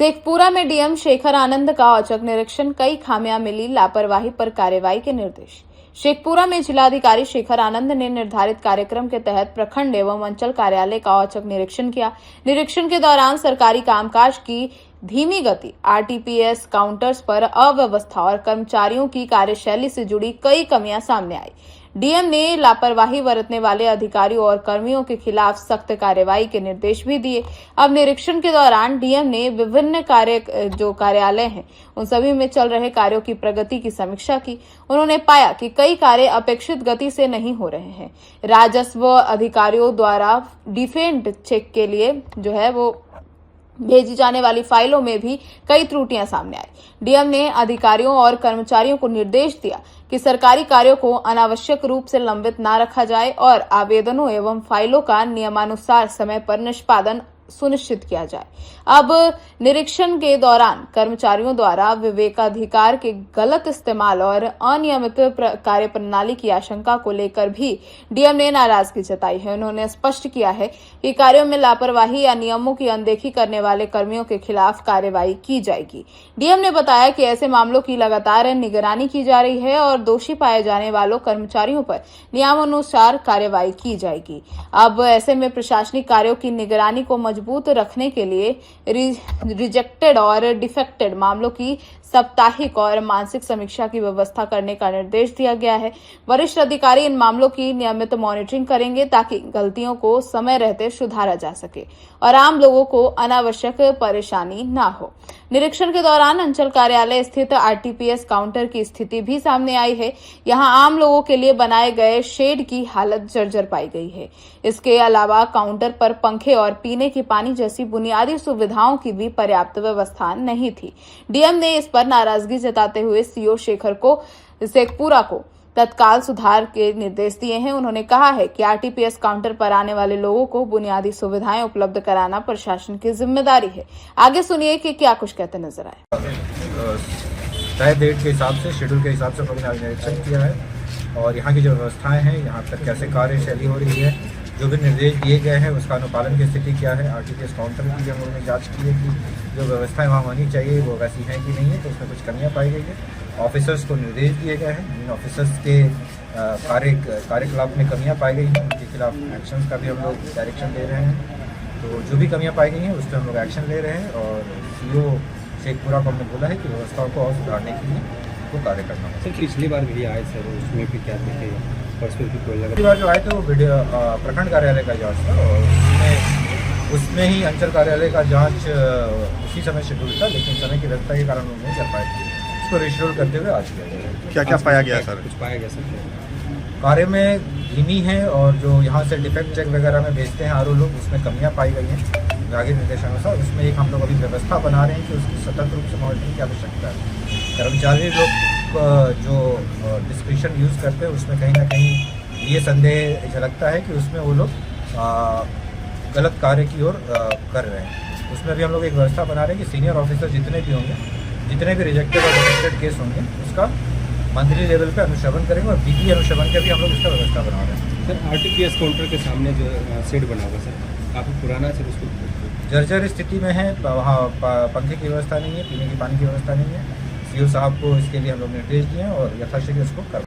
शेखपुरा में डीएम शेखर आनंद का औचक निरीक्षण, कई खामियां मिली, लापरवाही पर कार्रवाई के निर्देश। शेखपुरा में जिलाधिकारी शेखर आनंद ने निर्धारित कार्यक्रम के तहत प्रखंड एवं अंचल कार्यालय का औचक निरीक्षण किया। निरीक्षण के दौरान सरकारी कामकाज की धीमी गति, आरटीपीएस काउंटर्स पर अव्यवस्था और कर्मचारियों की कार्यशैली से जुड़ी कई कमियां सामने आई। डीएम ने लापरवाही बरतने वाले अधिकारियों और कर्मियों के खिलाफ सख्त कार्रवाई के निर्देश भी दिए। अब निरीक्षण के दौरान डीएम ने विभिन्न कार्यालय हैं उन सभी में चल रहे कार्यों की प्रगति की समीक्षा की। उन्होंने पाया कि कई कार्य अपेक्षित गति से नहीं हो रहे हैं। राजस्व अधिकारियों द्वारा डिफेंड चेक के लिए भेजी जाने वाली फाइलों में भी कई त्रुटियां सामने आई। डीएम ने अधिकारियों और कर्मचारियों को निर्देश दिया कि सरकारी कार्यों को अनावश्यक रूप से लंबित न रखा जाए और आवेदनों एवं फाइलों का नियमानुसार समय पर निष्पादन सुनिश्चित किया जाए। अब निरीक्षण के दौरान कर्मचारियों द्वारा विवेकाधिकार के गलत इस्तेमाल और अनियमित कार्य प्रणाली की आशंका को लेकर भी डीएम ने नाराजगी जताई है। उन्होंने स्पष्ट किया है कि कार्यों में लापरवाही या नियमों की अनदेखी करने वाले कर्मियों के खिलाफ कार्रवाई की जाएगी। डीएम ने बताया कि ऐसे मामलों की लगातार निगरानी की जा रही है और दोषी पाए जाने वालों कर्मचारियों पर नियमानुसार कार्रवाई की जाएगी। अब ऐसे में प्रशासनिक कार्यों की निगरानी को मजबूत रखने के लिए रिजेक्टेड और डिफेक्टेड मामलों की साप्ताहिक और मासिक समीक्षा की व्यवस्था करने का निर्देश दिया गया है। वरिष्ठ अधिकारी इन मामलों की नियमित मॉनिटरिंग करेंगे ताकि गलतियों को समय रहते सुधारा जा सके और आम लोगों को अनावश्यक परेशानी न हो। निरीक्षण के दौरान अंचल कार्यालय स्थित आरटीपीएस काउंटर की स्थिति भी सामने आई है। यहां आम लोगों के लिए बनाए गए शेड की हालत जर्जर पाई गई है। इसके अलावा काउंटर पर पंखे और पीने के पानी जैसी बुनियादी सुविधाओं की भी पर्याप्त व्यवस्था नहीं थी। डीएम ने इस पर नाराजगी जताते हुए सीओ शेखर को शेखपुरा को तत्काल सुधार के निर्देश दिए हैं। उन्होंने कहा है कि आरटीपीएस काउंटर पर आने वाले लोगों को बुनियादी सुविधाएं उपलब्ध कराना प्रशासन की जिम्मेदारी है। आगे सुनिए कि क्या कुछ कहते नजर आए। तय डेट के हिसाब से, शेड्यूल के हिसाब से हमने निरीक्षण किया है और यहाँ की जो व्यवस्थाएं हैं, यहाँ पर कैसे कार्यशैली हो रही है, जो भी निर्देश दिए गए हैं उसका अनुपालन की स्थिति क्या है। आरटीपीएस काउंटर की भी हम लोगों ने जाँच की है कि जो व्यवस्थाएं वहाँ होनी चाहिए वो वैसी हैं कि नहीं है, तो उसमें कुछ कमियाँ पाई गई है। ऑफिसर्स को निर्देश दिए गए हैं, इन ऑफिसर्स के कार्यकलाप में कमियां पाई गई हैं, उनके खिलाफ एक्शन का भी हम लोग डायरेक्शन दे रहे हैं। तो जो भी कमियां पाई गई हैं उस पर हम लोग एक्शन ले रहे हैं और सीओ शेखपुरा को हमने बोला है कि व्यवस्थाओं को और सुधारने के लिए वो कार्य करना है। सर, पिछली बार भी आए सर, उसमें भी क्या देखे पिछली बार जो आए थे वो प्रखंड कार्यालय का जाँच था और उसमें ही अंचल कार्यालय का जाँच उसी समय शेड्यूल था, लेकिन समय की व्यवस्था के कारण उन्होंने कर पाए थे। इसको रिशेड्यूल करते हुए आज किया गया। क्या क्या पाया गया सर? कुछ पाया गया सर? कार्य में धीमी है और जो यहाँ से डिफेक्ट चेक वगैरह में भेजते हैं आरओ लोग, उसमें कमियां पाई गई हैं आगे निर्देशानुसार। उसमें एक हम लोग अभी व्यवस्था बना रहे हैं कि उसकी सतत रूप से मॉनिटरिंग की आवश्यकता है। कर्मचारी लोग जो डिस्क्रिप्शन यूज़ करते हैं उसमें कहीं ना कहीं ये संदेह झलकता है कि उसमें वो लोग गलत कार्य की ओर कर रहे हैं। उसमें भी हम लोग एक व्यवस्था बना रहे हैं कि सीनियर ऑफिसर जितने भी होंगे, जितने भी रिजेक्टेड और डिफेक्टेड केस होंगे, उसका मंथली लेवल पे अनुश्रवण करेंगे और वीकली अनुश्रवण का भी हम लोग उसका व्यवस्था बना रहे हैं। सर, आरटीपीएस काउंटर के सामने जो शेड बना हुआ सर, काफ़ी पुराना सर, उसको जर्जर स्थिति में है। वहाँ पंखे की व्यवस्था नहीं है, पीने के पानी की व्यवस्था नहीं है। सीओ साहब को इसके लिए हम लोग निर्देश दिए हैं और यथाशीघ्र इसको कर